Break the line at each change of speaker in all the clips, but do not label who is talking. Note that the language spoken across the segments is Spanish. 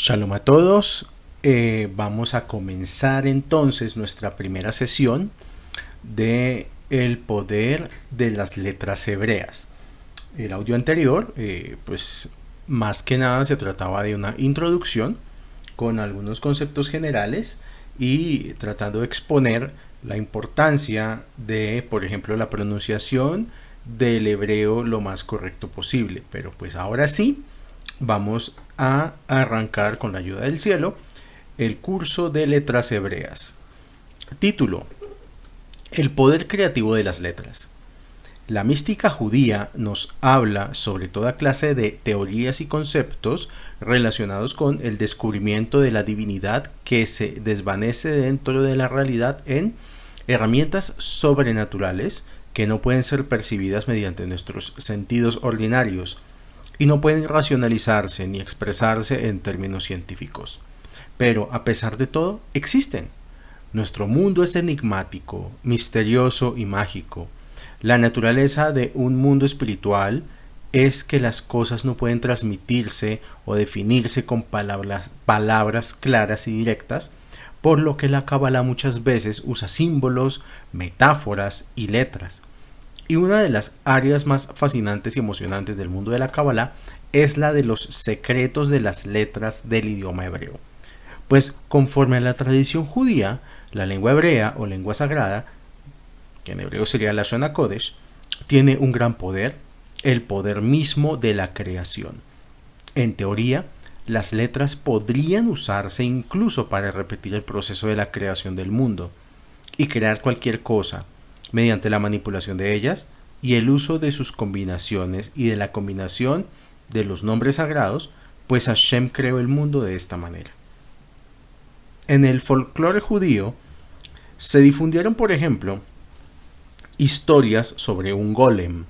Shalom a todos. Vamos a comenzar entonces nuestra primera sesión de el poder de las letras hebreas. El audio anterior, pues más que nada se trataba de una introducción con algunos conceptos generales y tratando de exponer la importancia de, por ejemplo, la pronunciación del hebreo lo más correcto posible. Pero pues ahora sí, vamos a arrancar con la ayuda del cielo el curso de letras hebreas. Título: El poder creativo de las letras. La mística judía nos habla sobre toda clase de teorías y conceptos relacionados con el descubrimiento de la divinidad que se desvanece dentro de la realidad en herramientas sobrenaturales que no pueden ser percibidas mediante nuestros sentidos ordinarios y no pueden racionalizarse ni expresarse en términos científicos. Pero a pesar de todo, existen. Nuestro mundo es enigmático, misterioso y mágico. La naturaleza de un mundo espiritual es que las cosas no pueden transmitirse o definirse con palabras claras y directas, por lo que la Cábala muchas veces usa símbolos, metáforas y letras. Y una de las áreas más fascinantes y emocionantes del mundo de la Cábala es la de los secretos de las letras del idioma hebreo. Pues conforme a la tradición judía, la lengua hebrea o lengua sagrada, que en hebreo sería la Lashon HaKodesh, tiene un gran poder, el poder mismo de la creación. En teoría, las letras podrían usarse incluso para repetir el proceso de la creación del mundo y crear cualquier cosa mediante la manipulación de ellas y el uso de sus combinaciones y de la combinación de los nombres sagrados, pues Hashem creó el mundo de esta manera. En el folclore judío se difundieron, por ejemplo, historias sobre un golem,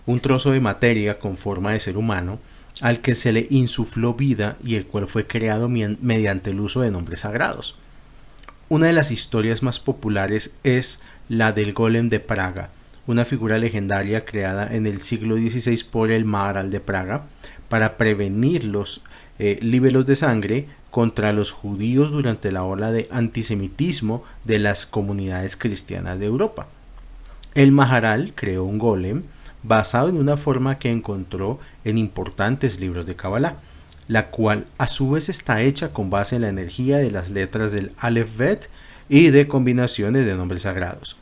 un trozo de materia con forma de ser humano al que se le insufló vida y el cual fue creado mediante el uso de nombres sagrados. Una de las historias más populares es la del golem de Praga, una figura legendaria creada en el siglo XVI por el Maharal de Praga para prevenir los libelos de sangre contra los judíos durante la ola de antisemitismo de las comunidades cristianas de Europa. El Maharal creó un golem basado en una forma que encontró en importantes libros de Kabbalah, la cual a su vez está hecha con base en la energía de las letras del Aleph Bet y de combinaciones de nombres sagrados.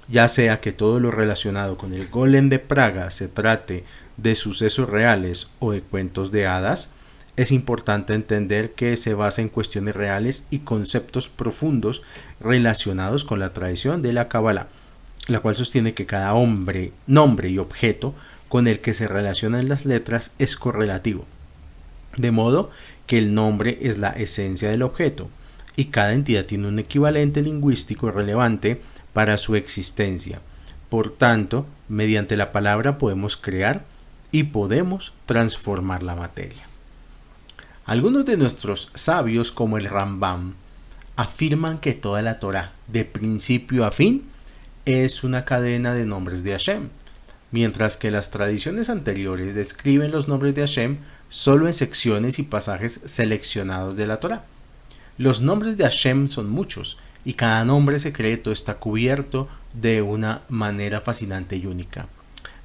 Ya sea que todo lo relacionado con el golem de Praga se trate de sucesos reales o de cuentos de hadas, es importante entender que se basa en cuestiones reales y conceptos profundos relacionados con la tradición de la Kabbalah, la cual sostiene que cada nombre y objeto con el que se relacionan las letras es correlativo, de modo que el nombre es la esencia del objeto y cada entidad tiene un equivalente lingüístico relevante para su existencia. Por tanto, mediante la palabra podemos crear y podemos transformar la materia. Algunos de nuestros sabios, como el Rambam, afirman que toda la Torá, de principio a fin, es una cadena de nombres de Hashem, mientras que las tradiciones anteriores describen los nombres de Hashem solo en secciones y pasajes seleccionados de la Torá. Los nombres de Hashem son muchos y cada nombre secreto está cubierto de una manera fascinante y única.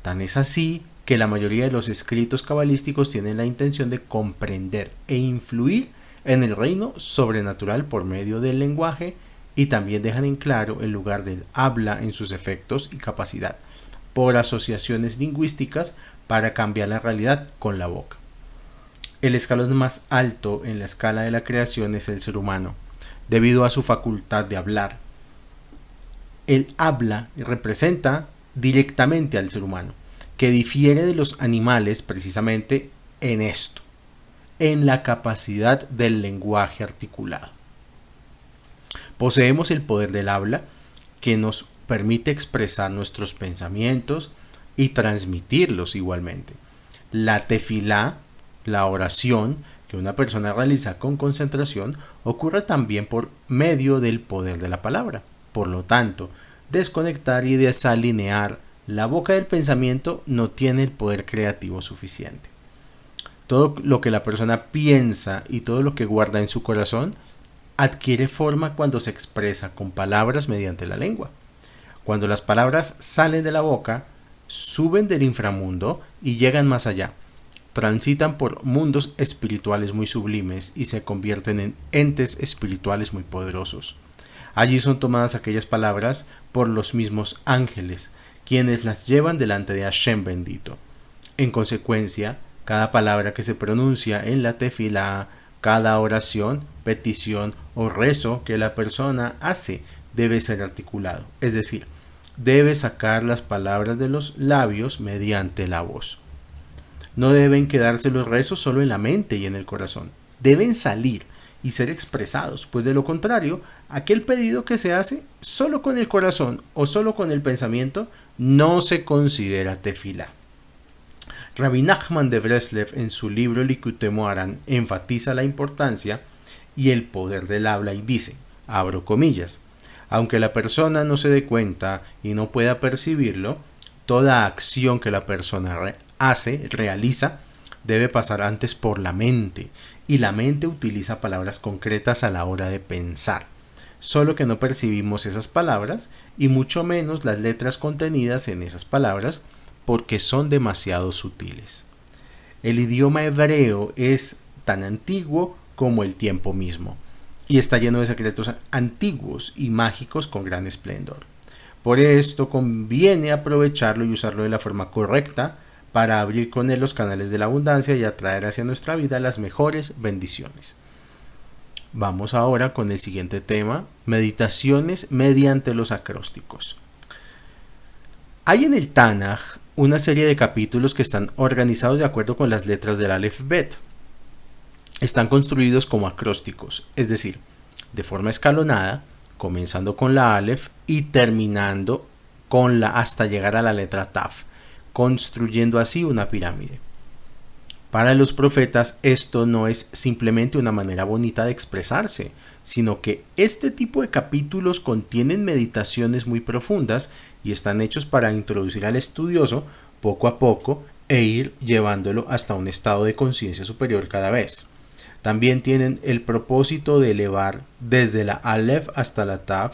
Tan es así que la mayoría de los escritos cabalísticos tienen la intención de comprender e influir en el reino sobrenatural por medio del lenguaje y también dejan en claro el lugar del habla en sus efectos y capacidad por asociaciones lingüísticas para cambiar la realidad con la boca. El escalón más alto en la escala de la creación es el ser humano, debido a su facultad de hablar. El habla representa directamente al ser humano, que difiere de los animales precisamente en esto, en la capacidad del lenguaje articulado. Poseemos el poder del habla que nos permite expresar nuestros pensamientos y transmitirlos igualmente. La tefilá, la oración que una persona realiza con concentración, ocurre también por medio del poder de la palabra. Por lo tanto, desconectar y desalinear la boca del pensamiento no tiene el poder creativo suficiente. todo lo que la persona piensa y todo lo que guarda en su corazón adquiere forma cuando se expresa con palabras mediante la lengua. Cuando las palabras salen de la boca, suben del inframundo y llegan más allá. Transitan por mundos espirituales muy sublimes y se convierten en entes espirituales muy poderosos. Allí son tomadas aquellas palabras por los mismos ángeles, quienes las llevan delante de Hashem bendito. En consecuencia, cada palabra que se pronuncia en la tefilá, cada oración, petición o rezo que la persona hace debe ser articulado, es decir, debe sacar las palabras de los labios mediante la voz. No deben quedarse los rezos solo en la mente y en el corazón, deben salir y ser expresados, pues de lo contrario, aquel pedido que se hace solo con el corazón o solo con el pensamiento no se considera tefilá. Rabbi Nachman de Breslev en su libro Likutei Moharan enfatiza la importancia y el poder del habla y dice, abro comillas, aunque la persona no se dé cuenta y no pueda percibirlo, toda acción que la persona realiza, debe pasar antes por la mente, y la mente utiliza palabras concretas a la hora de pensar. Solo que no percibimos esas palabras y mucho menos las letras contenidas en esas palabras porque son demasiado sutiles. El idioma hebreo es tan antiguo como el tiempo mismo y está lleno de secretos antiguos y mágicos con gran esplendor. Por esto conviene aprovecharlo y usarlo de la forma correcta para abrir con él los canales de la abundancia y atraer hacia nuestra vida las mejores bendiciones. Vamos ahora con el siguiente tema, meditaciones mediante los acrósticos. Hay en el Tanaj una serie de capítulos que están organizados de acuerdo con las letras del Aleph Bet. Están construidos como acrósticos, es decir, de forma escalonada, comenzando con la Aleph y terminando con la hasta llegar a la letra Taf, construyendo así una pirámide. Para los profetas esto no es simplemente una manera bonita de expresarse, sino que este tipo de capítulos contienen meditaciones muy profundas y están hechos para introducir al estudioso poco a poco e ir llevándolo hasta un estado de conciencia superior cada vez. También tienen el propósito de elevar desde la Aleph hasta la Tav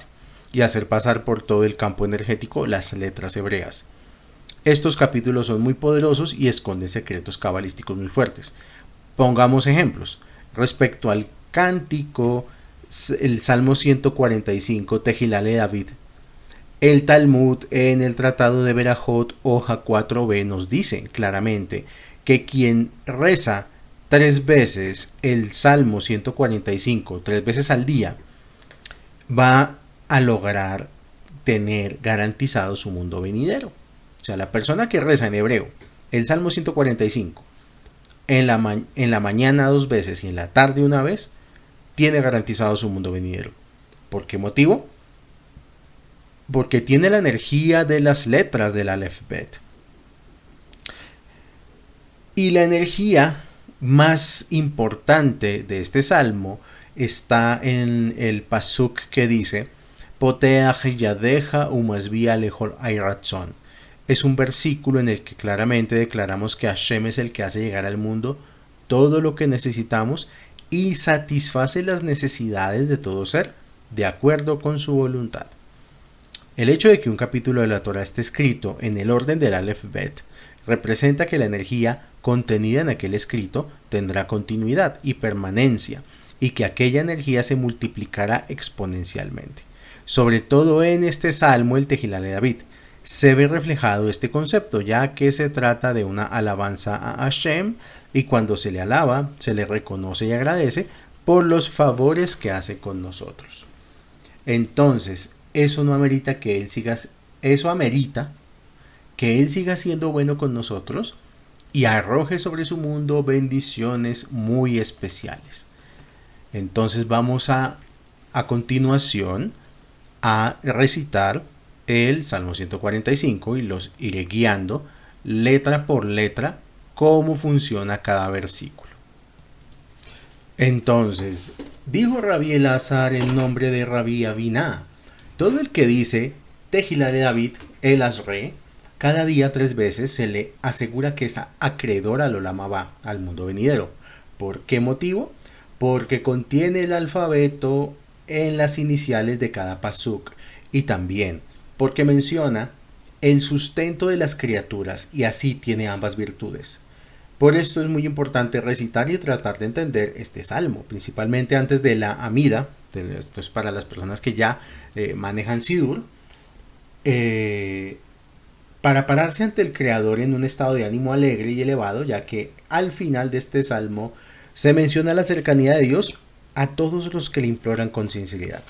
y hacer pasar por todo el campo energético las letras hebreas. Estos capítulos son muy poderosos y esconden secretos cabalísticos muy fuertes. Pongamos ejemplos. Respecto al cántico, el Salmo 145, Tehilale David, el Talmud en el Tratado de Berajot, hoja 4b, nos dice claramente que quien reza 3 veces el Salmo 145, 3 veces al día, va a lograr tener garantizado su mundo venidero. O sea, la persona que reza en hebreo el Salmo 145 en la mañana 2 veces y en la tarde 1 vez, tiene garantizado su mundo venidero. ¿Por qué motivo? Porque tiene la energía de las letras del Aleph Bet. Y la energía más importante de este salmo está en el pasuk que dice Poteach yadeja umasvia lejol ayratzon. Es un versículo en el que claramente declaramos que Hashem es el que hace llegar al mundo todo lo que necesitamos y satisface las necesidades de todo ser de acuerdo con su voluntad. El hecho de que un capítulo de la Torah esté escrito en el orden del Aleph Bet representa que la energía contenida en aquel escrito tendrá continuidad y permanencia y que aquella energía se multiplicará exponencialmente. Sobre todo en este salmo, el Tehilale David, se ve reflejado este concepto, ya que se trata de una alabanza a Hashem y cuando se le alaba, se le reconoce y agradece por los favores que hace con nosotros. Entonces, eso amerita que Él siga siendo bueno con nosotros y arroje sobre su mundo bendiciones muy especiales. Entonces vamos a continuación a recitar el Salmo 145 y los iré guiando letra por letra cómo funciona cada versículo. Entonces, dijo Rabbi Elazar en nombre de Rabbi Aviná, todo el que dice Tehilale David el Asre Cada día 3 veces se le asegura que es acreedor al Olam Abba, al mundo venidero. ¿Por qué motivo? Porque contiene el alfabeto en las iniciales de cada pasuk y también porque menciona el sustento de las criaturas y así tiene ambas virtudes. Por esto es muy importante recitar y tratar de entender este salmo, principalmente antes de la Amida. Esto es para las personas que ya manejan Sidur, para pararse ante el Creador en un estado de ánimo alegre y elevado, ya que al final de este salmo se menciona la cercanía de Dios a todos los que le imploran con sinceridad.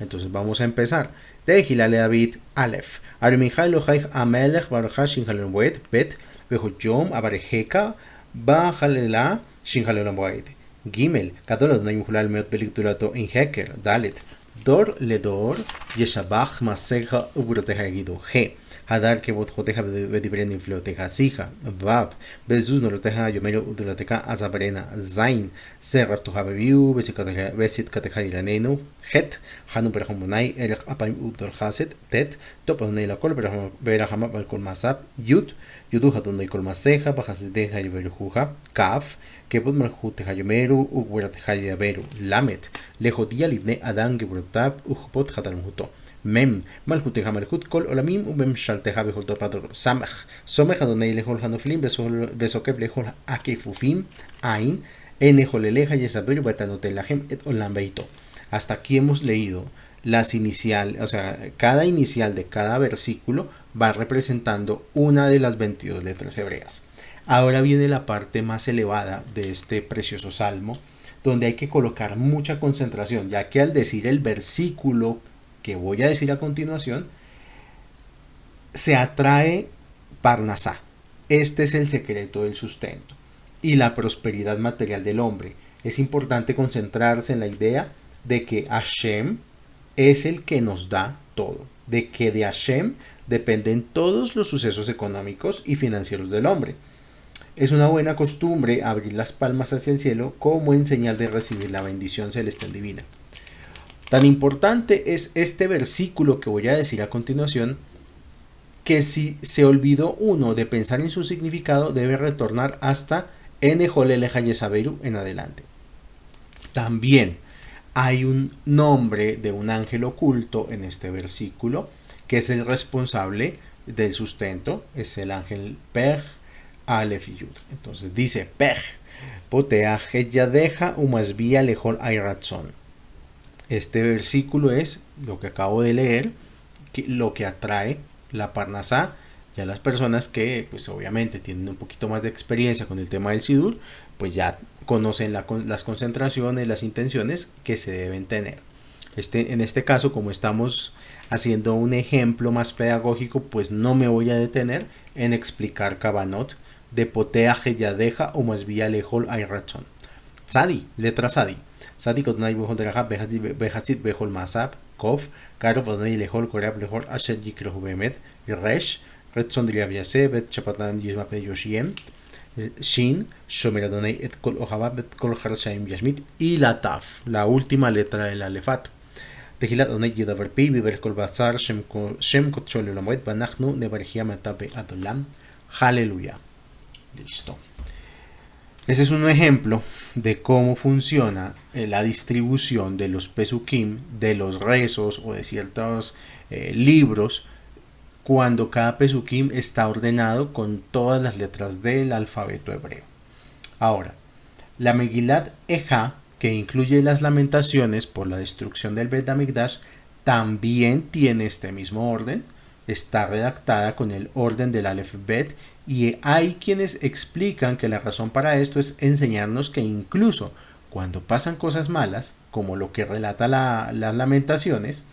Entonces vamos a empezar. Tehila le David Aleph. Armijai lojaich amelech barucha shinhalel moed bet vehuyom abarejeka bajalela shinhalel moed. Gimel gadol adonai muhlal meot belikdulato in heker. Dalet dor ledor yeshabach maseja ubroteja gido he. Hadar que botjoteja bedibren infloteja sija. Vab bezuz noroteja yomero udulateca azabrena zain. Serra tuja bebiu besit kateja iranenu. Het hanu berhamunai erek apaim udol haset tet topanei la kol berahama balkol masab yut yuduja donde kol maseja bajaseteja y berujuja kaf que pod maljuteja yomeru ugwerateja yaberu lamet lejodia libne adan gebrotab ujpot hatalmuto mem maljuteja malhut kol olamim umem shalteja bejolto pador samach someja donde lejol hanoflim besokeb lejol akefufim ain enejoleleja yesaberu batanotelajem et olambeito. Hasta aquí hemos leído las iniciales, o sea, cada inicial de cada versículo va representando una de las 22 letras hebreas. Ahora viene la parte más elevada de este precioso salmo, donde hay que colocar mucha concentración, ya que al decir el versículo que voy a decir a continuación, se atrae Parnasá. Este es el secreto del sustento y la prosperidad material del hombre. Es importante concentrarse en la idea de que Hashem es el que nos da todo, de que de Hashem dependen todos los sucesos económicos y financieros del hombre. Es una buena costumbre abrir las palmas hacia el cielo como en señal de recibir la bendición celestial divina. Tan importante es este versículo que voy a decir a continuación, que si se olvidó uno de pensar en su significado, debe retornar hasta Enejoleleja Yesaberu en adelante. También hay un nombre de un ángel oculto en este versículo, que es el responsable del sustento, es el ángel Pej, Aleph y Yud. Entonces dice Pej, Poteaje Yadeja Umasvía Lejol Ayratzon. Este versículo es lo que acabo de leer, lo que atrae la Parnasá. Ya las personas que pues obviamente tienen un poquito más de experiencia con el tema del Sidur, pues ya conocen las concentraciones, las intenciones que se deben tener. En este caso, como estamos haciendo un ejemplo más pedagógico, pues no me voy a detener en explicar Kavanot de Poteaje Yadeja o más vía Lejol Ayratzon. Tzadi, letra Tzadi. Tzadi Kotnai Behol Deraja Behasit Behol Masab Kof Karo Podnai Lejol Koreab Lejol Asher Yikrohu Bemet Resh Retson de Aviase Bet Chapatan Yismape Yoshiem Shin Shomeradonei et Kol Ojaba Bet Kol Harashaim Yashmit y la Taf, la última letra del alefato. Tejilat Onei Yudavar Pi Viver Kol Bazar Shem Kotchol Ulamoet Banachnu Nevarjia Matape Adolam. Aleluya. Listo. Ese es un ejemplo de cómo funciona la distribución de los pesukim, de los rezos o de ciertos libros, cuando cada pesukim está ordenado con todas las letras del alfabeto hebreo. Ahora, la Megilat Eja, que incluye las lamentaciones por la destrucción del Bet HaMikdash, también tiene este mismo orden. Está redactada con el orden del Aleph Bet, y hay quienes explican que la razón para esto es enseñarnos que incluso cuando pasan cosas malas, como lo que relata las lamentaciones,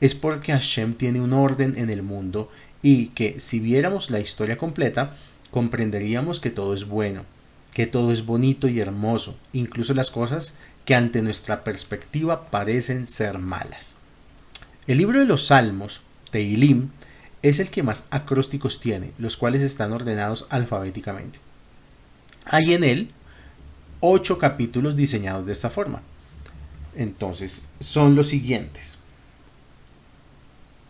es porque Hashem tiene un orden en el mundo y que si viéramos la historia completa, comprenderíamos que todo es bueno, que todo es bonito y hermoso, incluso las cosas que ante nuestra perspectiva parecen ser malas. El libro de los Salmos, Tehilim, es el que más acrósticos tiene, los cuales están ordenados alfabéticamente. Hay en él 8 capítulos diseñados de esta forma. Entonces, son los siguientes.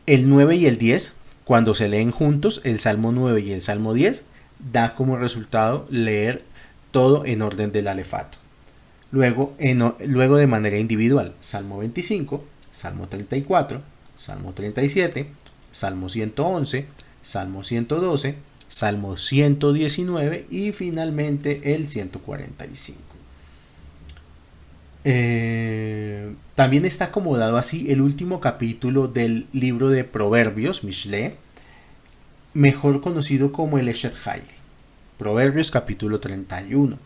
El 9 y el 10 Cuando se leen juntos el Salmo 9 y el Salmo 10, da como resultado leer todo en orden del alefato. Luego de manera individual, Salmo 25, Salmo 34, Salmo 37, Salmo 111, Salmo 112, Salmo 119 y finalmente el 145. También está acomodado así el último capítulo del libro de Proverbios, Mishle, mejor conocido como el Eshet Hayil. Proverbios capítulo 31.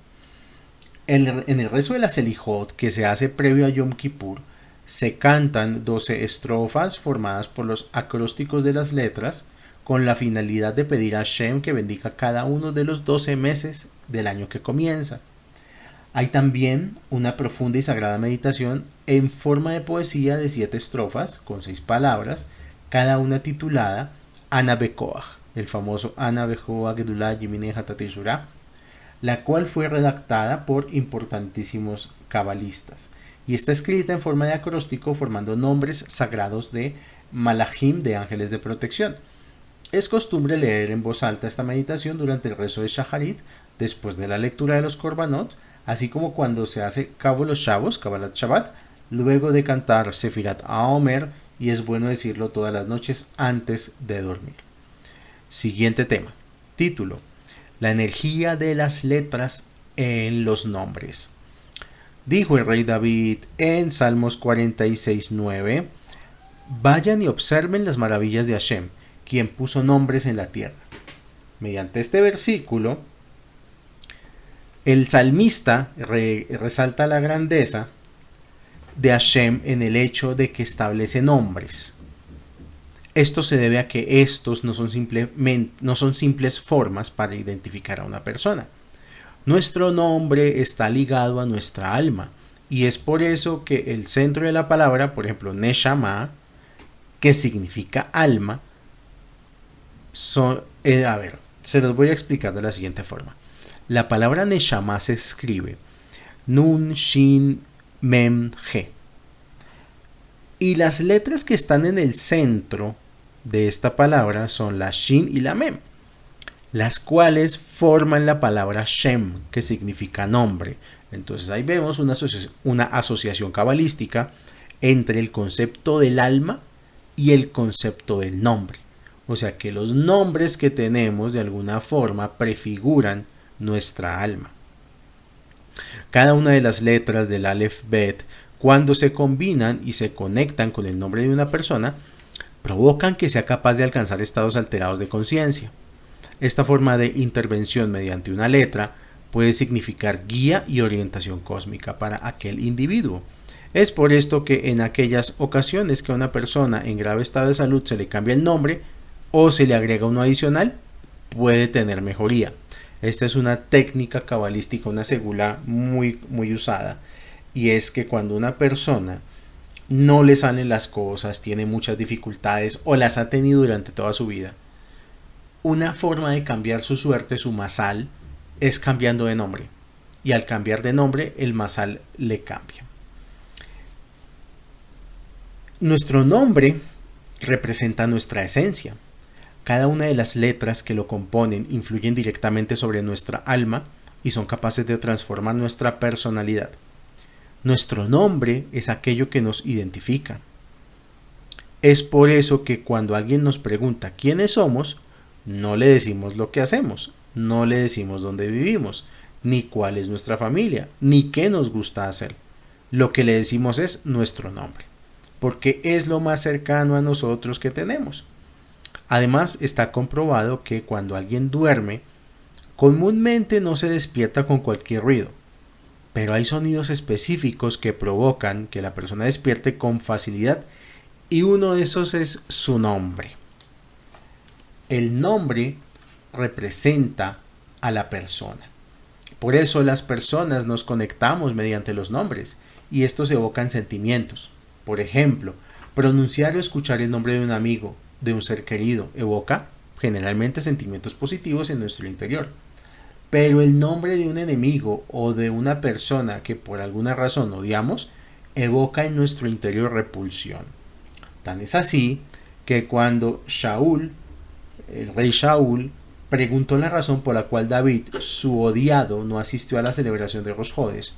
En el rezo de la Selijot, que se hace previo a Yom Kippur, se cantan 12 estrofas formadas por los acrósticos de las letras con la finalidad de pedir a Hashem que bendiga cada uno de los 12 meses del año que comienza. Hay también una profunda y sagrada meditación en forma de poesía de 7 estrofas con 6 palabras, cada una titulada Ana Bekoach, el famoso Ana Bekoach Gedullah Yimine Hatatishura, la cual fue redactada por importantísimos cabalistas y está escrita en forma de acróstico formando nombres sagrados de malachim, de ángeles de protección. Es costumbre leer en voz alta esta meditación durante el rezo de Shacharit, después de la lectura de los Korbanot, así como cuando se hace Kabbalat Shavos, Kabbalat Shabbat, luego de cantar Sefirat HaOmer, y es bueno decirlo todas las noches antes de dormir. Siguiente tema. Título: la energía de las letras en los nombres. Dijo el rey David en Salmos 46:9: vayan y observen las maravillas de Hashem, quien puso nombres en la tierra. Mediante este versículo, el salmista resalta la grandeza de Hashem en el hecho de que establece nombres. Esto se debe a que estos no son simples formas para identificar a una persona. Nuestro nombre está ligado a nuestra alma, y es por eso que el centro de la palabra, por ejemplo, Neshama, que significa alma, se los voy a explicar de la siguiente forma. La palabra Neshama se escribe Nun, Shin, Mem, He. Y las letras que están en el centro de esta palabra son la Shin y la Mem, las cuales forman la palabra Shem, que significa nombre. Entonces ahí vemos una asociación cabalística entre el concepto del alma y el concepto del nombre. O sea que los nombres que tenemos de alguna forma prefiguran nuestra alma. Cada una de las letras del Aleph Bet, cuando se combinan y se conectan con el nombre de una persona, provocan que sea capaz de alcanzar estados alterados de conciencia. Esta forma de intervención mediante una letra puede significar guía y orientación cósmica para aquel individuo. Es por esto que en aquellas ocasiones que a una persona en grave estado de salud se le cambia el nombre o se le agrega uno adicional, puede tener mejoría. Esta es una técnica cabalística, una segula muy usada, y es que cuando una persona no le salen las cosas, tiene muchas dificultades o las ha tenido durante toda su vida, una forma de cambiar su suerte, su masal, es cambiando de nombre, y al cambiar de nombre el masal le cambia. Nuestro nombre representa nuestra esencia. Cada una de las letras que lo componen influyen directamente sobre nuestra alma y son capaces de transformar nuestra personalidad. Nuestro nombre es aquello que nos identifica. Es por eso que cuando alguien nos pregunta quiénes somos, no le decimos lo que hacemos, no le decimos dónde vivimos, ni cuál es nuestra familia, ni qué nos gusta hacer. Lo que le decimos es nuestro nombre, porque es lo más cercano a nosotros que tenemos. Además, está comprobado que cuando alguien duerme, comúnmente no se despierta con cualquier ruido, pero hay sonidos específicos que provocan que la persona despierte con facilidad, y uno de esos es su nombre. El nombre representa a la persona. Por eso las personas nos conectamos mediante los nombres, y estos evocan sentimientos. Por ejemplo, pronunciar o escuchar el nombre de un amigo, de un ser querido, evoca generalmente sentimientos positivos en nuestro interior. Pero el nombre de un enemigo o de una persona que por alguna razón odiamos, evoca en nuestro interior repulsión. Tan es así que cuando Shaul el rey Shaul, preguntó la razón por la cual David, su odiado, no asistió a la celebración de Rosh Hodesh,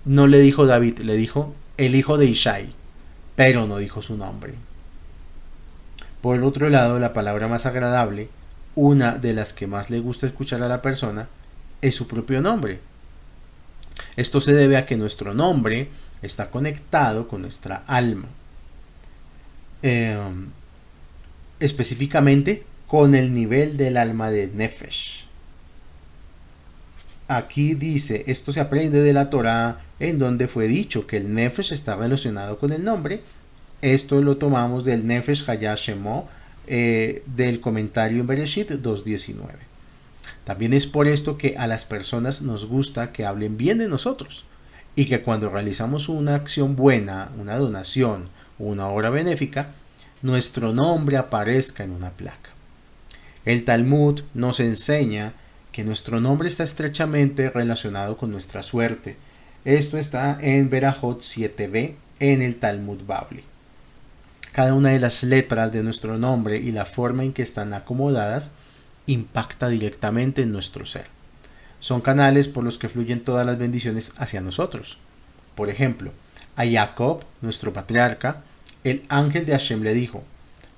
no le dijo David, le dijo el hijo de Ishai, pero no dijo su nombre. Por el otro lado, la palabra más agradable, una de las que más le gusta escuchar a la persona, es su propio nombre. Esto se debe a que nuestro nombre está conectado con nuestra alma. Específicamente con el nivel del alma de Nefesh. Aquí dice, esto se aprende de la Torá, en donde fue dicho que el Nefesh está relacionado con el nombre. Esto lo tomamos del Nefesh Hayah Shemo, del comentario en Bereshit 2.19. También es por esto que a las personas nos gusta que hablen bien de nosotros y que cuando realizamos una acción buena, una donación o una obra benéfica, nuestro nombre aparezca en una placa. El Talmud nos enseña que nuestro nombre está estrechamente relacionado con nuestra suerte. Esto está en Berajot 7b en el Talmud Babli. Cada una de las letras de nuestro nombre y la forma en que están acomodadas impacta directamente en nuestro ser. Son canales por los que fluyen todas las bendiciones hacia nosotros. Por ejemplo, a Jacob, nuestro patriarca, el ángel de Hashem le dijo: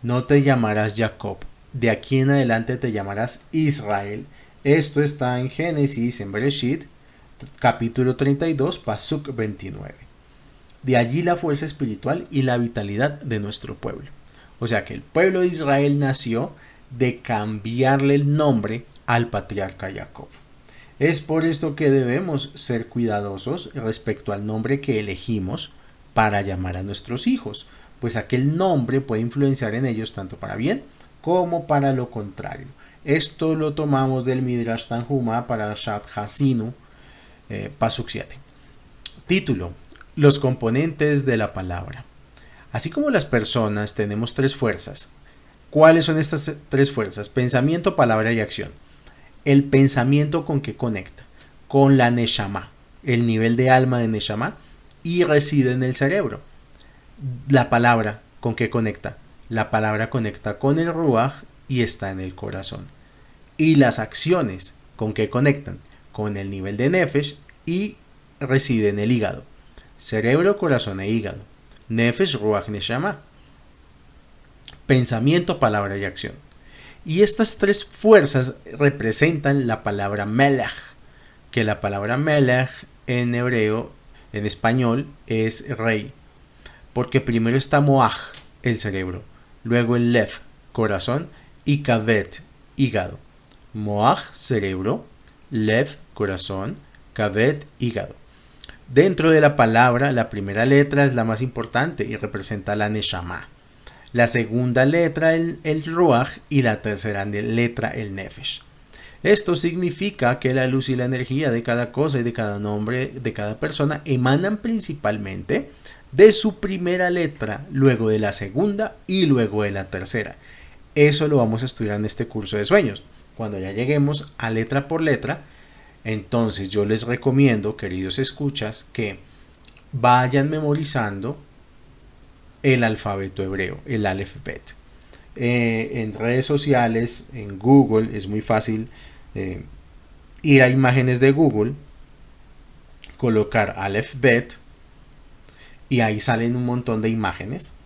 no te llamarás Jacob, de aquí en adelante te llamarás Israel. Esto está en Génesis, en Bereshit, capítulo 32, pasuk 29. De allí la fuerza espiritual y la vitalidad de nuestro pueblo. O sea que el pueblo de Israel nació de cambiarle el nombre al patriarca Jacob. Es por esto que debemos ser cuidadosos respecto al nombre que elegimos para llamar a nuestros hijos, pues aquel nombre puede influenciar en ellos tanto para bien como para lo contrario. Esto lo tomamos del Midrash Tanhuma para Shat Hasinu, pasuk 7. Título: los componentes de la palabra. Así como las personas tenemos tres fuerzas. ¿Cuáles son estas tres fuerzas? Pensamiento, palabra y acción. El pensamiento, ¿con qué conecta? Con la Neshama, el nivel de alma de Neshama, y reside en el cerebro. La palabra, ¿con qué conecta? La palabra conecta con el Ruach y está en el corazón. Y las acciones, ¿con qué conectan? Con el nivel de Nefesh y reside en el hígado. Cerebro, corazón e hígado. Nefesh, Ruach, Neshama. Pensamiento, palabra y acción. Y estas tres fuerzas representan la palabra Melech, que la palabra Melech en hebreo, en español, es rey. Porque primero está Moaj, el cerebro, luego el Lev, corazón, y Kaved, hígado. Moaj, cerebro, Lev, corazón, Kaved, hígado. Dentro de la palabra, la primera letra es la más importante y representa la Neshama. La segunda letra el Ruach y la tercera letra el Nefesh. Esto significa que la luz y la energía de cada cosa y de cada nombre de cada persona emanan principalmente de su primera letra, luego de la segunda y luego de la tercera. Eso lo vamos a estudiar en este curso de sueños. Cuando ya lleguemos a letra por letra, entonces yo les recomiendo, queridos escuchas, que vayan memorizando el alfabeto hebreo, el Aleph Bet. En redes sociales, en Google, es muy fácil ir a imágenes de Google, colocar Aleph Bet y ahí salen un montón de imágenes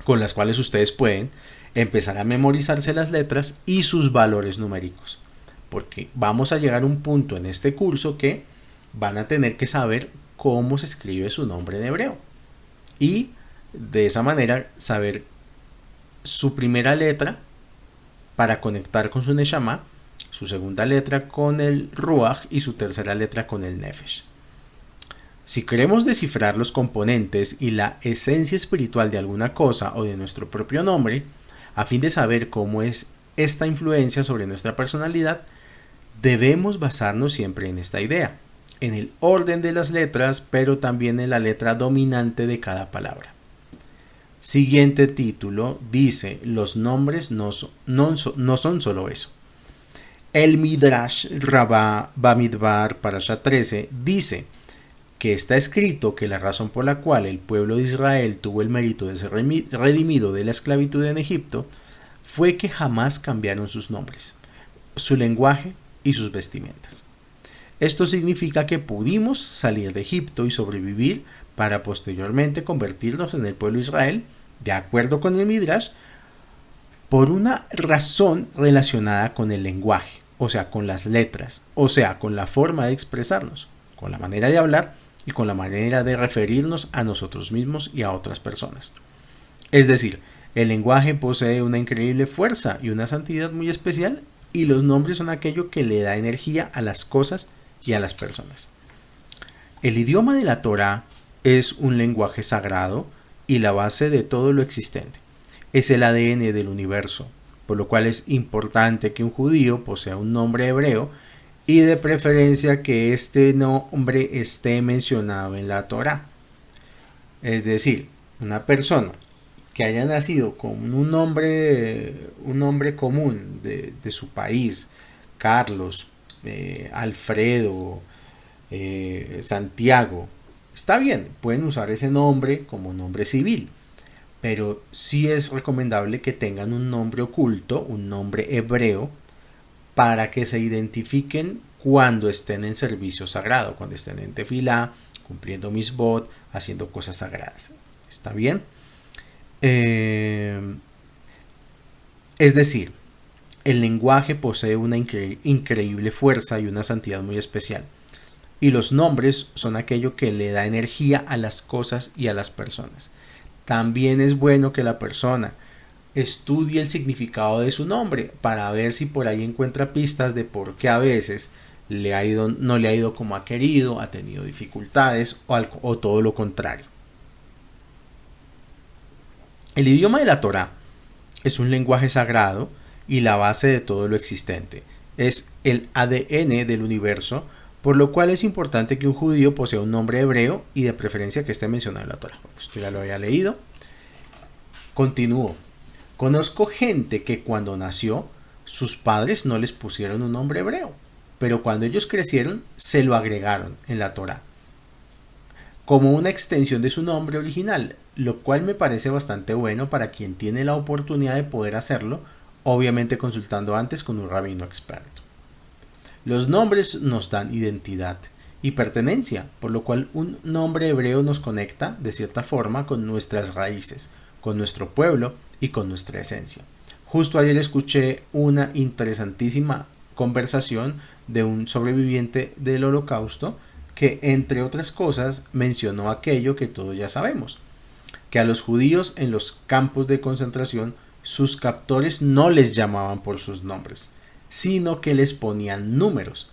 con las cuales ustedes pueden empezar a memorizarse las letras y sus valores numéricos, porque vamos a llegar a un punto en este curso que van a tener que saber cómo se escribe su nombre en hebreo y de esa manera saber su primera letra para conectar con su Neshama, su segunda letra con el Ruach y su tercera letra con el Nefesh. Si queremos descifrar los componentes y la esencia espiritual de alguna cosa o de nuestro propio nombre, a fin de saber cómo es esta influencia sobre nuestra personalidad, debemos basarnos siempre en esta idea, en el orden de las letras, pero también en la letra dominante de cada palabra. Siguiente título dice: los nombres no son solo eso. El Midrash Rabbah Bamidbar Parashat 13 dice que está escrito que la razón por la cual el pueblo de Israel tuvo el mérito de ser redimido de la esclavitud en Egipto fue que jamás cambiaron sus nombres, su lenguaje y sus vestimentas. Esto significa que pudimos salir de Egipto y sobrevivir para posteriormente convertirnos en el pueblo de Israel, de acuerdo con el Midrash, por una razón relacionada con el lenguaje, o sea, con las letras, o sea, con la forma de expresarnos, con la manera de hablar y con la manera de referirnos a nosotros mismos y a otras personas. Es decir, el lenguaje posee una increíble fuerza y una santidad muy especial, y los nombres son aquello que le da energía a las cosas y a las personas. El idioma de la Torá es un lenguaje sagrado y la base de todo lo existente. Es el ADN del universo, por lo cual es importante que un judío posea un nombre hebreo y de preferencia que este nombre esté mencionado en la Torá. Es decir, una persona que haya nacido con un nombre común de su país, Carlos, Alfredo, Santiago, está bien, pueden usar ese nombre como nombre civil, pero sí es recomendable que tengan un nombre oculto, un nombre hebreo, para que se identifiquen cuando estén en servicio sagrado, cuando estén en tefilá, cumpliendo misbot, haciendo cosas sagradas. ¿Está bien? Es decir, el lenguaje posee una increíble fuerza y una santidad muy especial. Y los nombres son aquello que le da energía a las cosas y a las personas. También es bueno que la persona estudie el significado de su nombre para ver si por ahí encuentra pistas de por qué a veces no le ha ido como ha querido, ha tenido dificultades o todo lo contrario. El idioma de la Torá es un lenguaje sagrado y la base de todo lo existente. Es el ADN del universo, por lo cual es importante que un judío posea un nombre hebreo y de preferencia que esté mencionado en la Torá. Esto ya lo había leído. Continúo. Conozco gente que cuando nació sus padres no les pusieron un nombre hebreo, pero cuando ellos crecieron se lo agregaron en la Torá como una extensión de su nombre original, lo cual me parece bastante bueno para quien tiene la oportunidad de poder hacerlo, obviamente consultando antes con un rabino experto. Los nombres nos dan identidad y pertenencia, por lo cual un nombre hebreo nos conecta de cierta forma con nuestras raíces, con nuestro pueblo y con nuestra esencia. Justo ayer escuché una interesantísima conversación de un sobreviviente del Holocausto que, entre otras cosas, mencionó aquello que todos ya sabemos, que a los judíos en los campos de concentración sus captores no les llamaban por sus nombres, sino que les ponían números,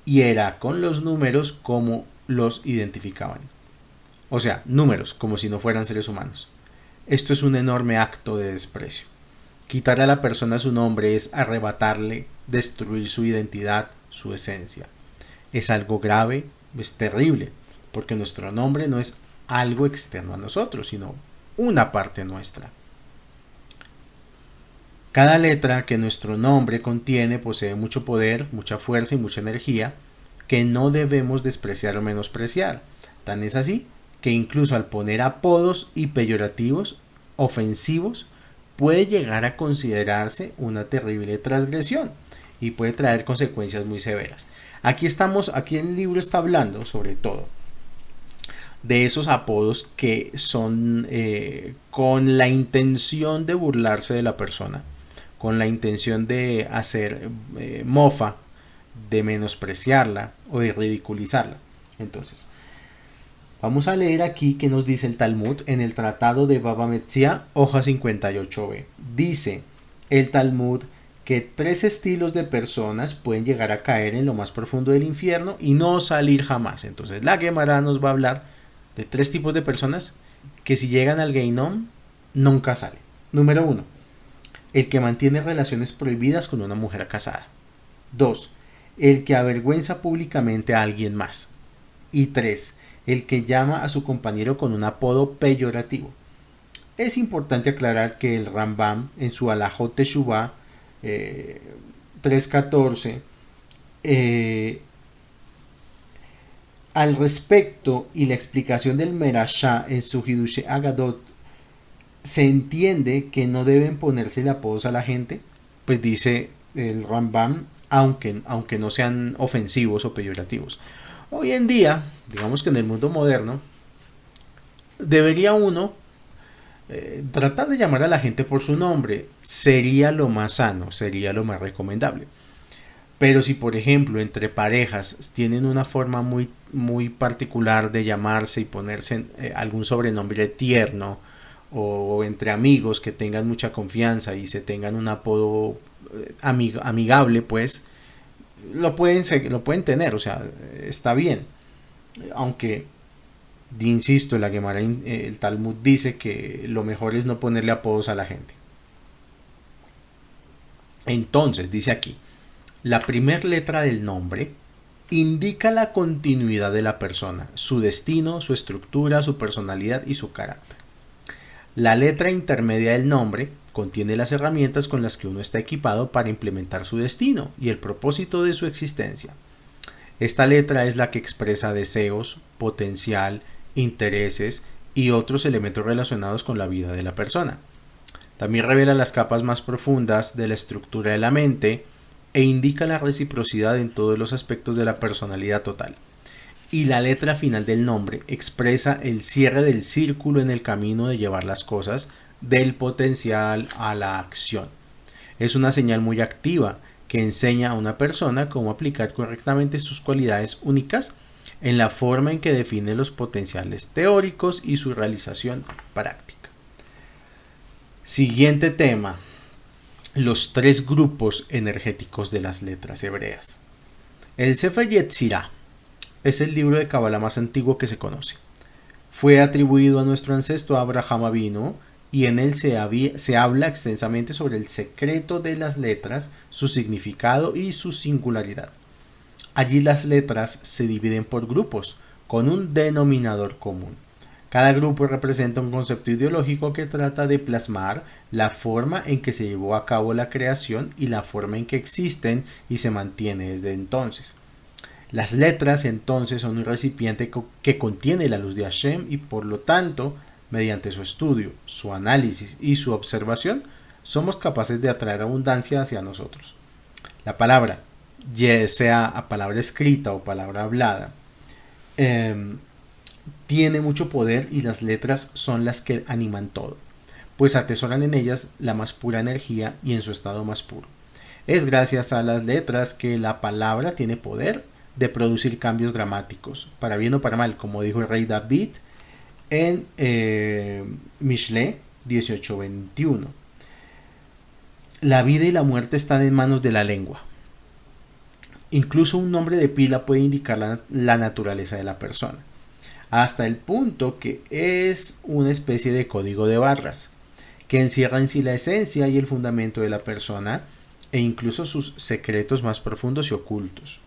y era con los números como los identificaban. O sea, números, como si no fueran seres humanos. Esto es un enorme acto de desprecio. Quitar a la persona su nombre es arrebatarle, destruir su identidad, su esencia. Es algo grave, es terrible, porque nuestro nombre no es algo externo a nosotros, sino una parte nuestra. Cada letra que nuestro nombre contiene posee mucho poder, mucha fuerza y mucha energía que no debemos despreciar o menospreciar. Tan es así que incluso al poner apodos y peyorativos ofensivos puede llegar a considerarse una terrible transgresión y puede traer consecuencias muy severas. Aquí el libro está hablando sobre todo de esos apodos que son con la intención de burlarse de la persona, con la intención de hacer mofa, de menospreciarla o de ridiculizarla. Entonces, vamos a leer aquí que nos dice el Talmud en el Tratado de Baba Metzia, hoja 58b. Dice el Talmud que 3 estilos de personas pueden llegar a caer en lo más profundo del infierno y no salir jamás. Entonces la Gemara nos va a hablar de 3 tipos de personas que si llegan al Geinom nunca salen. Número 1, el que mantiene relaciones prohibidas con una mujer casada. 2, el que avergüenza públicamente a alguien más. Y 3, el que llama a su compañero con un apodo peyorativo. Es importante aclarar que el Rambam en su Alajot Teshuvah 3.14 al respecto y la explicación del Merashá en su Hidushé Agadot se entiende que no deben ponerse apodos a la gente, pues dice el Rambam, aunque no sean ofensivos o peyorativos. Hoy en día, digamos que en el mundo moderno, debería uno tratar de llamar a la gente por su nombre. Sería lo más sano, sería lo más recomendable. Pero si por ejemplo entre parejas tienen una forma muy particular de llamarse y ponerse algún sobrenombre tierno, o entre amigos que tengan mucha confianza y se tengan un apodo amigable, pues lo pueden tener, o sea, está bien. Aunque, insisto, la Gemara, el Talmud dice que lo mejor es no ponerle apodos a la gente. Entonces, dice aquí, la primera letra del nombre indica la continuidad de la persona, su destino, su estructura, su personalidad y su carácter. La letra intermedia del nombre contiene las herramientas con las que uno está equipado para implementar su destino y el propósito de su existencia. Esta letra es la que expresa deseos, potencial, intereses y otros elementos relacionados con la vida de la persona. También revela las capas más profundas de la estructura de la mente e indica la reciprocidad en todos los aspectos de la personalidad total. Y la letra final del nombre expresa el cierre del círculo en el camino de llevar las cosas del potencial a la acción. Es una señal muy activa que enseña a una persona cómo aplicar correctamente sus cualidades únicas en la forma en que define los potenciales teóricos y su realización práctica. Siguiente tema: los tres grupos energéticos de las letras hebreas. El Sefer Yetzirah es el libro de Kabbalah más antiguo que se conoce. Fue atribuido a nuestro ancestro Abraham Avinu y en él se habla extensamente sobre el secreto de las letras, su significado y su singularidad. Allí las letras se dividen por grupos, con un denominador común. Cada grupo representa un concepto ideológico que trata de plasmar la forma en que se llevó a cabo la creación y la forma en que existen y se mantiene desde entonces. Las letras entonces son un recipiente que contiene la luz de Hashem y por lo tanto, mediante su estudio, su análisis y su observación, somos capaces de atraer abundancia hacia nosotros. La palabra, ya sea a palabra escrita o palabra hablada, tiene mucho poder y las letras son las que animan todo, pues atesoran en ellas la más pura energía y en su estado más puro. Es gracias a las letras que la palabra tiene poder de producir cambios dramáticos, para bien o para mal, como dijo el rey David en Mishle 18:21. La vida y la muerte están en manos de la lengua. Incluso un nombre de pila puede indicar la naturaleza de la persona, hasta el punto que es una especie de código de barras, que encierra en sí la esencia y el fundamento de la persona e incluso sus secretos más profundos y ocultos.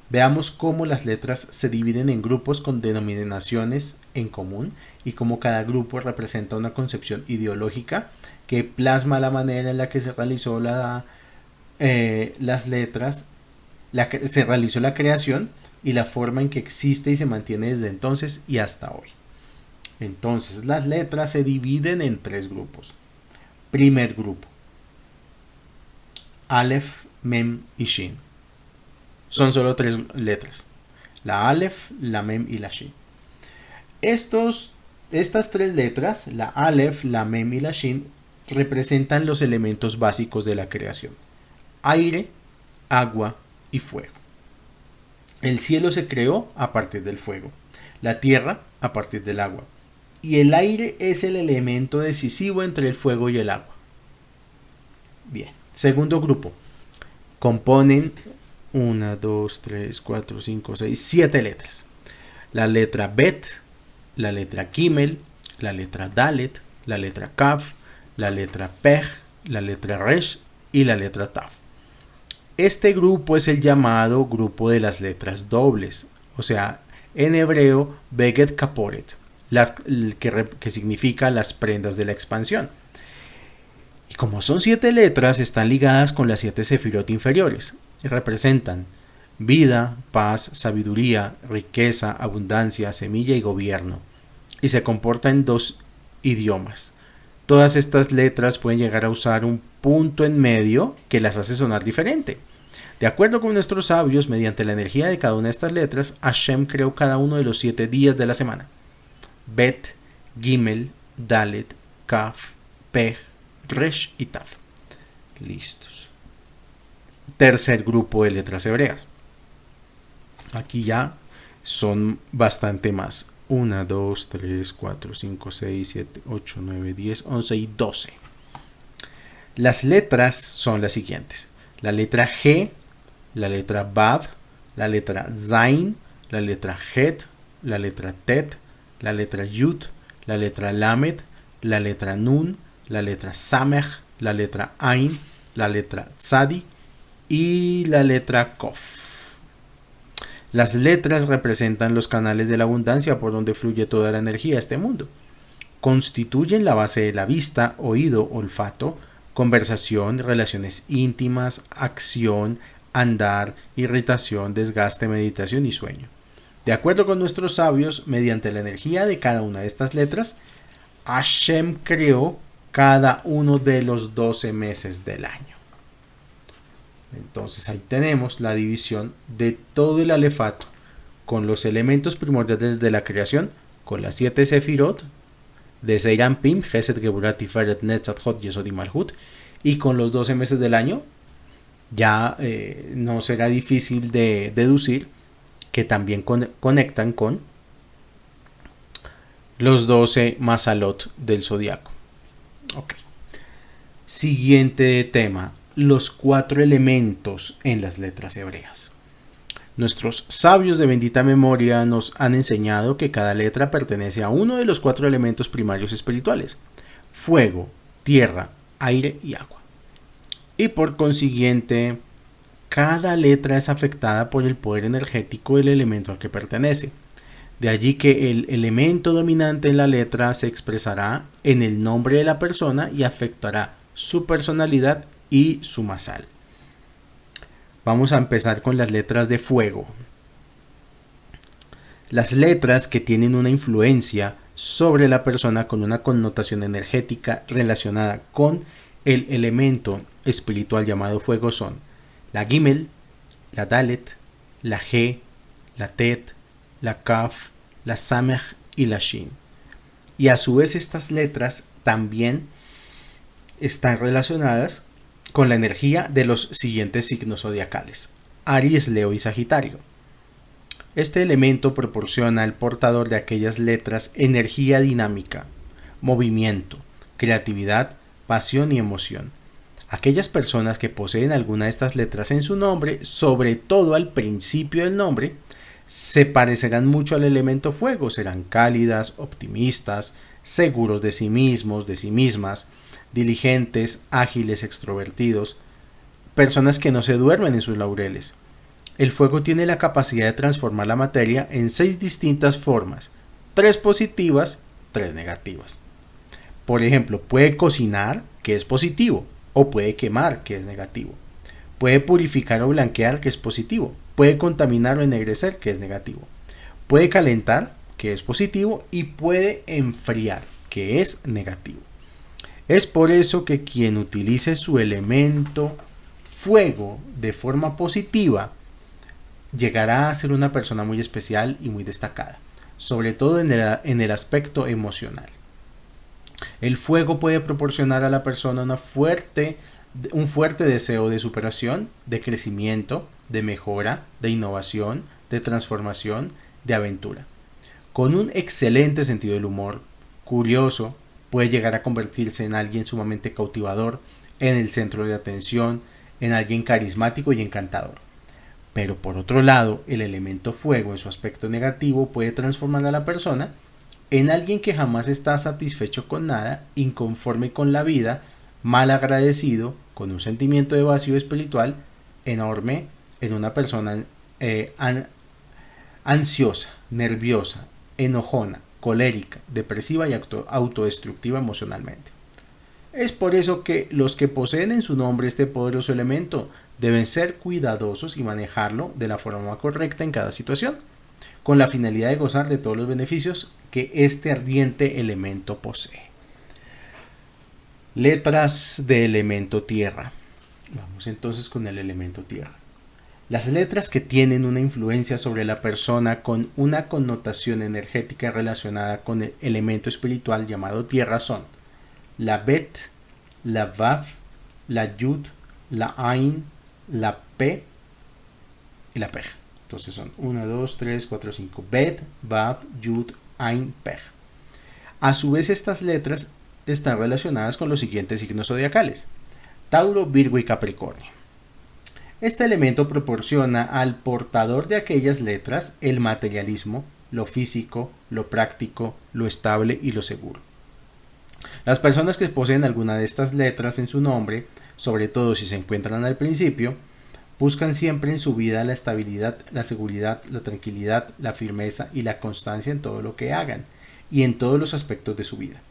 Veamos cómo las letras se dividen en grupos con denominaciones en común y cómo cada grupo representa una concepción ideológica que plasma la manera en la que se realizó las letras, se realizó la creación y la forma en que existe y se mantiene desde entonces y hasta hoy. Entonces, las letras se dividen en tres grupos. Primer grupo: Aleph, Mem y Shin. Son solo tres letras: la Aleph, la Mem y la Shin. Estas tres letras, la Aleph, la Mem y la Shin, representan los elementos básicos de la creación: aire, agua y fuego. El cielo se creó a partir del fuego, la tierra a partir del agua, y el aire es el elemento decisivo entre el fuego y el agua. Bien, segundo grupo. Componen 1, 2, 3, 4, 5, 6, 7 letras. La letra Bet, la letra Gimel, la letra Dalet, la letra Kaf, la letra Pej, la letra Resh y la letra Taf. Este grupo es el llamado grupo de las letras dobles, o sea, en hebreo Beged Kaporet, que significa las prendas de la expansión. Y como son 7 letras, están ligadas con las 7 sefirot inferiores, y representan vida, paz, sabiduría, riqueza, abundancia, semilla y gobierno, y se comporta en 2 idiomas, Todas estas letras pueden llegar a usar un punto en medio que las hace sonar diferente. De acuerdo con nuestros sabios, mediante la energía de cada una de estas letras, Hashem creó cada uno de los 7 días de la semana. Bet, Gimel, Dalet, Kaf, Pej, Resh y Tav. Listos. Tercer grupo de letras hebreas. Aquí ya son bastante más. 1, 2, 3, 4, 5, 6, 7, 8, 9, 10, 11 y 12. Las letras son las siguientes. La letra G, la letra Vav, la letra Zain, la letra Het, la letra Tet, la letra Yud, la letra Lamed, la letra Nun, la letra Samech, la letra Ain, la letra Tzadi y la letra Kof. Las letras representan los canales de la abundancia por donde fluye toda la energía de este mundo. Constituyen la base de la vista, oído, olfato, conversación, relaciones íntimas, acción, andar, irritación, desgaste, meditación y sueño. De acuerdo con nuestros sabios, mediante la energía de cada una de estas letras, Hashem creó cada uno de los 12 meses del año. Entonces ahí tenemos la división de todo el alefato con los elementos primordiales de la creación, con las 7 sefirot de Zeir Anpin, Gesed, Geburah, Tiferet, Netzat, Hod, Yesod y Malhut, y con los 12 meses del año ya no será difícil de deducir que también conectan con los 12 masalot del zodiaco. Okay. Siguiente tema, los 4 elementos en las letras hebreas. Nuestros sabios de bendita memoria nos han enseñado que cada letra pertenece a uno de los 4 elementos primarios espirituales: fuego, tierra, aire y agua. Y por consiguiente, cada letra es afectada por el poder energético del elemento al que pertenece. De allí que el elemento dominante en la letra se expresará en el nombre de la persona y afectará su personalidad y su masal. Vamos a empezar con las letras de fuego. Las letras que tienen una influencia sobre la persona con una connotación energética relacionada con el elemento espiritual llamado fuego son la Gimel, la Dalet, la G, la Tet, la Kaf, la Samech y la Shin. Y a su vez estas letras también están relacionadas con la energía de los siguientes signos zodiacales: Aries, Leo y Sagitario. Este elemento proporciona al portador de aquellas letras energía dinámica, movimiento, creatividad, pasión y emoción. Aquellas personas que poseen alguna de estas letras en su nombre, sobre todo al principio del nombre, se parecerán mucho al elemento fuego. Serán cálidas, optimistas, seguros de sí mismos, de sí mismas, diligentes, ágiles, extrovertidos, personas que no se duermen en sus laureles. El fuego tiene la capacidad de transformar la materia en 6 distintas formas, 3 positivas, 3 negativas. Por ejemplo, puede cocinar, que es positivo, o puede quemar, que es negativo. Puede purificar o blanquear, que es positivo. Puede contaminar o ennegrecer, que es negativo. Puede calentar, que es positivo, y puede enfriar, que es negativo. Es por eso que quien utilice su elemento fuego de forma positiva llegará a ser una persona muy especial y muy destacada, sobre todo en el aspecto emocional. El fuego puede proporcionar a la persona un fuerte deseo de superación, de crecimiento, de mejora, de innovación, de transformación, de aventura. Con un excelente sentido del humor, curioso, puede llegar a convertirse en alguien sumamente cautivador, en el centro de atención, en alguien carismático y encantador. Pero por otro lado, el elemento fuego en su aspecto negativo puede transformar a la persona en alguien que jamás está satisfecho con nada, inconforme con la vida, mal agradecido, con un sentimiento de vacío espiritual enorme, en una persona ansiosa, nerviosa, enojona, colérica, depresiva y autodestructiva emocionalmente. Es por eso que los que poseen en su nombre este poderoso elemento deben ser cuidadosos y manejarlo de la forma correcta en cada situación, con la finalidad de gozar de todos los beneficios que este ardiente elemento posee. Letras de elemento tierra. Vamos entonces con el elemento tierra. Las letras que tienen una influencia sobre la persona con una connotación energética relacionada con el elemento espiritual llamado tierra son la Bet, la Vav, la Yud, la Ain, la P y la Pej. Entonces son 1, 2, 3, 4, 5. Bet, Vav, Yud, Ain, Pej. A su vez, estas letras están relacionadas con los siguientes signos zodiacales: Tauro, Virgo y Capricornio. Este elemento proporciona al portador de aquellas letras el materialismo, lo físico, lo práctico, lo estable y lo seguro. Las personas que poseen alguna de estas letras en su nombre, sobre todo si se encuentran al principio, buscan siempre en su vida la estabilidad, la seguridad, la tranquilidad, la firmeza y la constancia en todo lo que hagan y en todos los aspectos de su vida.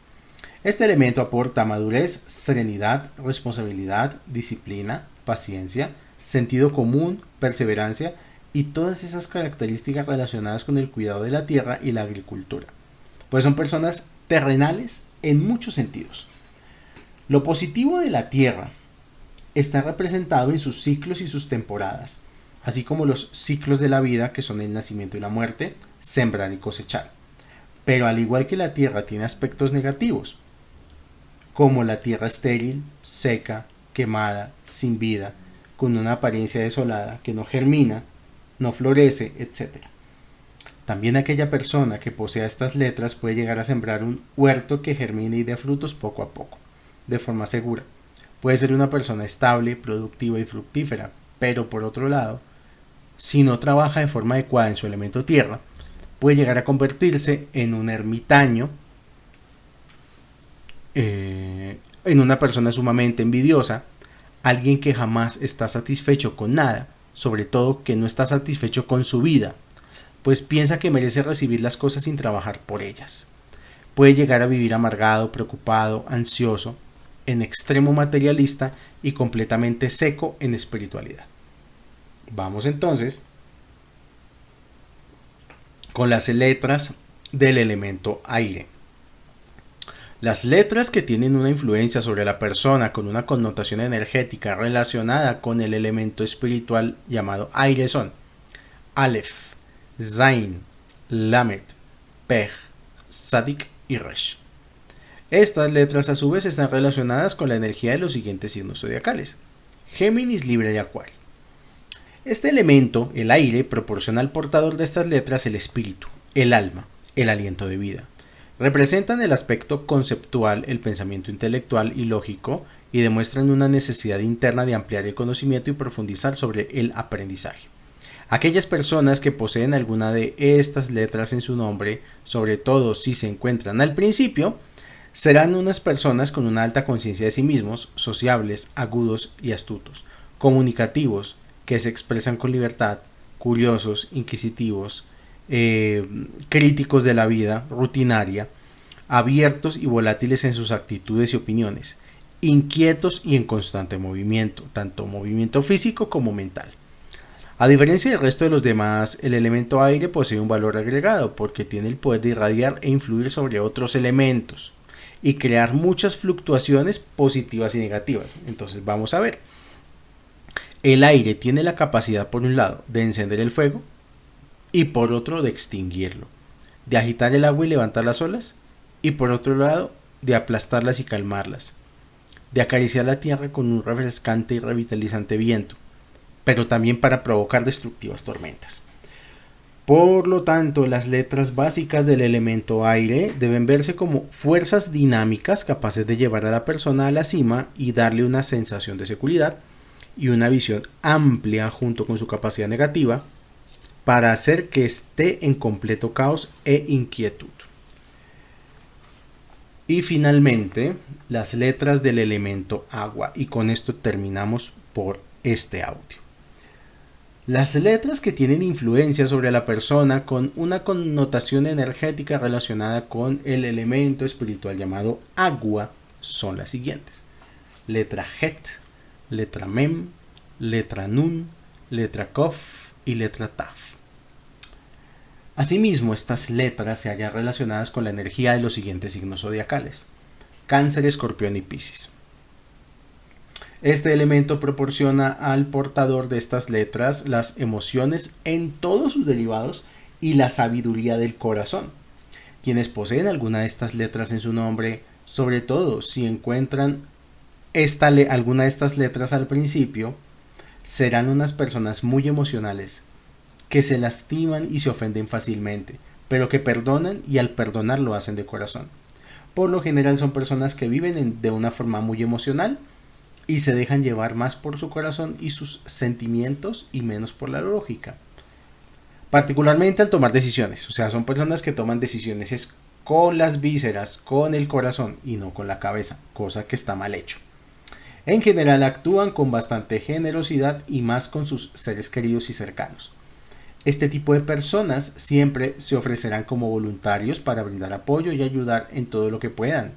Este elemento aporta madurez, serenidad, responsabilidad, disciplina, paciencia, sentido común, perseverancia y todas esas características relacionadas con el cuidado de la tierra y la agricultura, pues son personas terrenales en muchos sentidos. Lo positivo de la tierra está representado en sus ciclos y sus temporadas, así como los ciclos de la vida, que son el nacimiento y la muerte, sembrar y cosechar. Pero al igual que la tierra tiene aspectos negativos, como la tierra estéril, seca, quemada, sin vida, con una apariencia desolada, que no germina, no florece, etc. También aquella persona que posea estas letras puede llegar a sembrar un huerto que germine y dé frutos poco a poco, de forma segura. Puede ser una persona estable, productiva y fructífera, pero por otro lado, si no trabaja de forma adecuada en su elemento tierra, puede llegar a convertirse en un ermitaño, en una persona sumamente envidiosa, alguien que jamás está satisfecho con nada, sobre todo que no está satisfecho con su vida, pues piensa que merece recibir las cosas sin trabajar por ellas. Puede llegar a vivir amargado, preocupado, ansioso, en extremo materialista y completamente seco en espiritualidad. Vamos entonces con las letras del elemento aire. Las letras que tienen una influencia sobre la persona con una connotación energética relacionada con el elemento espiritual llamado aire son Aleph, Zain, Lamed, Pej, Sadik y Resh. Estas letras a su vez están relacionadas con la energía de los siguientes signos zodiacales: Géminis, Libra y Acuario. Este elemento, el aire, proporciona al portador de estas letras el espíritu, el alma, el aliento de vida. Representan el aspecto conceptual, el pensamiento intelectual y lógico, y demuestran una necesidad interna de ampliar el conocimiento y profundizar sobre el aprendizaje. Aquellas personas que poseen alguna de estas letras en su nombre, sobre todo si se encuentran al principio, serán unas personas con una alta conciencia de sí mismos, sociables, agudos y astutos, comunicativos, que se expresan con libertad, curiosos, inquisitivos, críticos de la vida rutinaria, abiertos y volátiles en sus actitudes y opiniones, inquietos y en constante movimiento, tanto movimiento físico como mental. A diferencia del resto de los demás, el elemento aire posee un valor agregado porque tiene el poder de irradiar e influir sobre otros elementos y crear muchas fluctuaciones positivas y negativas. Entonces vamos a ver. El aire tiene la capacidad, por un lado, de encender el fuego y por otro de extinguirlo, de agitar el agua y levantar las olas y por otro lado de aplastarlas y calmarlas, de acariciar la tierra con un refrescante y revitalizante viento, pero también para provocar destructivas tormentas. Por lo tanto, las letras básicas del elemento aire deben verse como fuerzas dinámicas capaces de llevar a la persona a la cima y darle una sensación de seguridad y una visión amplia junto con su capacidad negativa para hacer que esté en completo caos e inquietud. Y finalmente, las letras del elemento agua, y con esto terminamos por este audio. Las letras que tienen influencia sobre la persona con una connotación energética relacionada con el elemento espiritual llamado agua son las siguientes: letra Het, letra Mem, letra Nun, letra Kof y letra Taf. Asimismo, estas letras se hallan relacionadas con la energía de los siguientes signos zodiacales: Cáncer, Escorpión y Piscis. Este elemento proporciona al portador de estas letras las emociones en todos sus derivados y la sabiduría del corazón. Quienes poseen alguna de estas letras en su nombre, sobre todo si encuentran alguna de estas letras al principio, serán unas personas muy emocionales, que se lastiman y se ofenden fácilmente, pero que perdonan y al perdonar lo hacen de corazón. Por lo general son personas que viven de una forma muy emocional y se dejan llevar más por su corazón y sus sentimientos y menos por la lógica. Particularmente al tomar decisiones, o sea, son personas que toman decisiones con las vísceras, con el corazón y no con la cabeza, cosa que está mal hecho. En general actúan con bastante generosidad y más con sus seres queridos y cercanos. Este tipo de personas siempre se ofrecerán como voluntarios para brindar apoyo y ayudar en todo lo que puedan,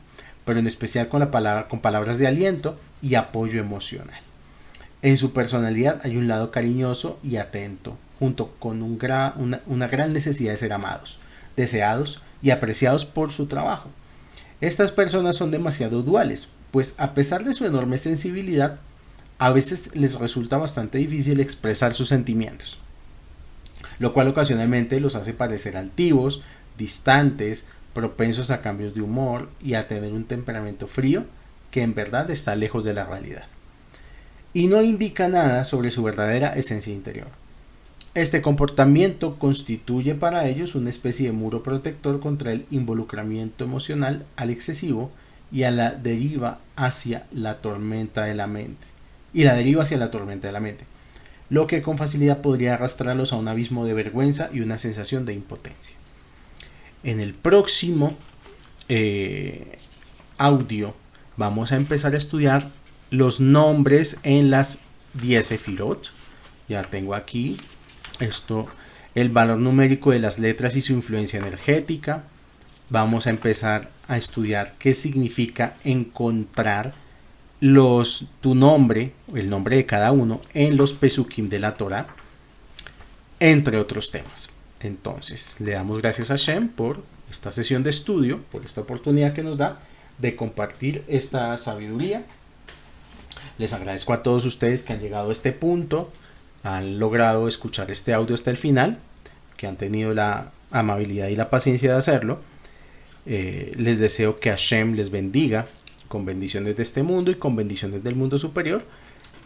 pero en especial con palabras de aliento y apoyo emocional. En su personalidad hay un lado cariñoso y atento, junto con una gran necesidad de ser amados, deseados y apreciados por su trabajo. Estas personas son demasiado duales, pues a pesar de su enorme sensibilidad, a veces les resulta bastante difícil expresar sus sentimientos, lo cual ocasionalmente los hace parecer altivos, distantes, propensos a cambios de humor y a tener un temperamento frío que en verdad está lejos de la realidad. Y no indica nada sobre su verdadera esencia interior. Este comportamiento constituye para ellos una especie de muro protector contra el involucramiento emocional al excesivo y a la deriva hacia la tormenta de la mente. Lo que con facilidad podría arrastrarlos a un abismo de vergüenza y una sensación de impotencia. En el próximo audio vamos a empezar a estudiar los nombres en las 10 sefirot. Ya tengo aquí el valor numérico de las letras y su influencia energética. Vamos a empezar a estudiar qué significa encontrar tu nombre, el nombre de cada uno, en los Pesukim de la Torah, entre otros temas. Entonces, le damos gracias a Hashem por esta sesión de estudio, por esta oportunidad que nos da de compartir esta sabiduría. Les agradezco a todos ustedes que han llegado a este punto, han logrado escuchar este audio hasta el final, que han tenido la amabilidad y la paciencia de hacerlo. Les deseo que Hashem les bendiga con bendiciones de este mundo y con bendiciones del mundo superior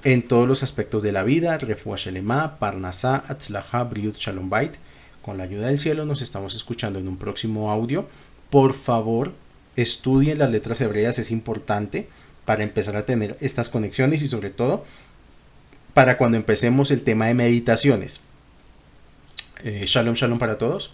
en todos los aspectos de la vida. Refuah Shelema, Parnasá, Atzlaja, Briut, Shalom Bait. Con la ayuda del cielo nos estamos escuchando en un próximo audio. Por favor, estudien las letras hebreas, es importante para empezar a tener estas conexiones y sobre todo para cuando empecemos el tema de meditaciones. Shalom, shalom para todos.